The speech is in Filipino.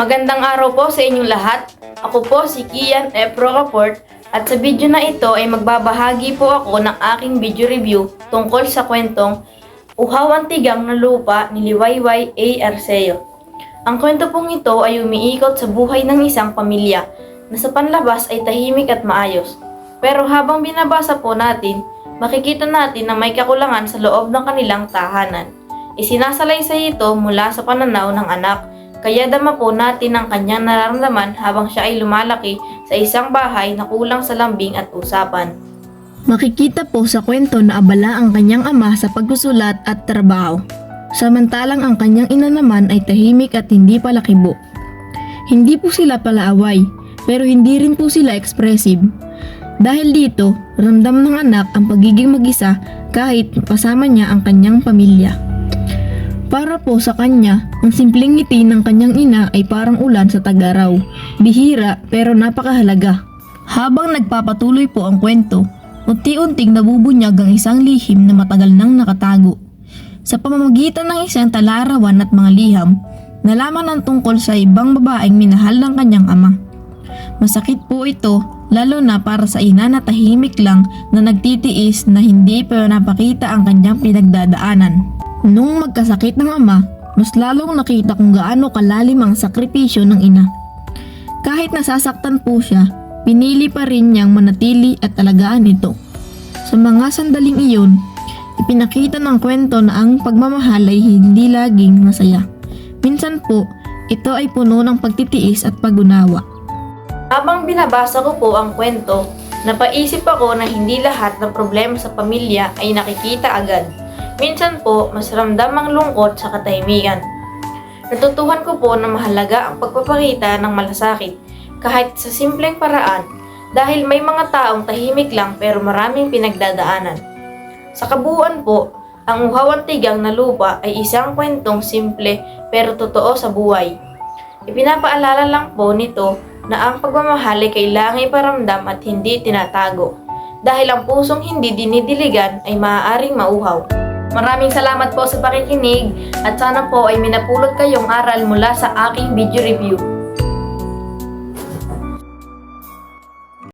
Magandang araw po sa inyong lahat. Ako po si Kian F. Rocaport at sa video na ito ay magbabahagi po ako ng aking video review tungkol sa kwentong Uhaw ang Tigang na Lupa ni Liwayway A. Arceo. Ang kwento pong ito ay umiikot sa buhay ng isang pamilya na sa panlabas ay tahimik at maayos. Pero habang binabasa po natin, makikita natin na may kakulangan sa loob ng kanilang tahanan. Isinasalaysay ito mula sa pananaw ng anak. Kaya dama po natin ang kanyang nararamdaman habang siya ay lumalaki sa isang bahay na kulang sa lambing at usapan. Makikita po sa kwento na abala ang kanyang ama sa pagsusulat at trabaho. Samantalang ang kanyang ina naman ay tahimik at hindi palakibo. Hindi po sila palaaway, pero hindi rin po sila expressive. Dahil dito, ramdam ng anak ang pagiging mag-isa kahit kasama niya ang kanyang pamilya. Para po sa kanya, ang simpleng ngiti ng kanyang ina ay parang ulan sa tag-araw. Bihira pero napakahalaga. Habang nagpapatuloy po ang kwento, unti-unting nabubunyag ang isang lihim na matagal nang nakatago. Sa pamamagitan ng isang talarawan at mga liham, nalaman ang tungkol sa ibang babaeng minahal ng kanyang ama. Masakit po ito, lalo na para sa ina na tahimik lang na nagtitiis na hindi pa napakita ang kanyang pinagdadaanan. Nung magkasakit ng ama, mas lalong nakita kung gaano kalalim ang sakripisyo ng ina. Kahit nasasaktan po siya, pinili pa rin niyang manatili at alagaan ito. Sa mga sandaling iyon, ipinakita ng kwento na ang pagmamahal ay hindi laging masaya. Minsan po, ito ay puno ng pagtitiis at pag-unawa. Habang binabasa ko po ang kwento, napaisip ako na hindi lahat ng problema sa pamilya ay nakikita agad. Minsan po, mas ramdam ang lungkot sa katahimikan. Natutuhan ko po na mahalaga ang pagpapakita ng malasakit kahit sa simpleng paraan dahil may mga taong tahimik lang pero maraming pinagdadaanan. Sa kabuuan po, ang Uhaw ang Tigang na Lupa ay isang kwentong simple pero totoo sa buhay. Ipinapaalala lang po nito na ang pagmamahal ay kailangang iparamdam at hindi tinatago dahil ang pusong hindi dinidiligan ay maaaring mauhaw. Maraming salamat po sa pakikinig at sana po ay minapulot kayong aral mula sa aking video review.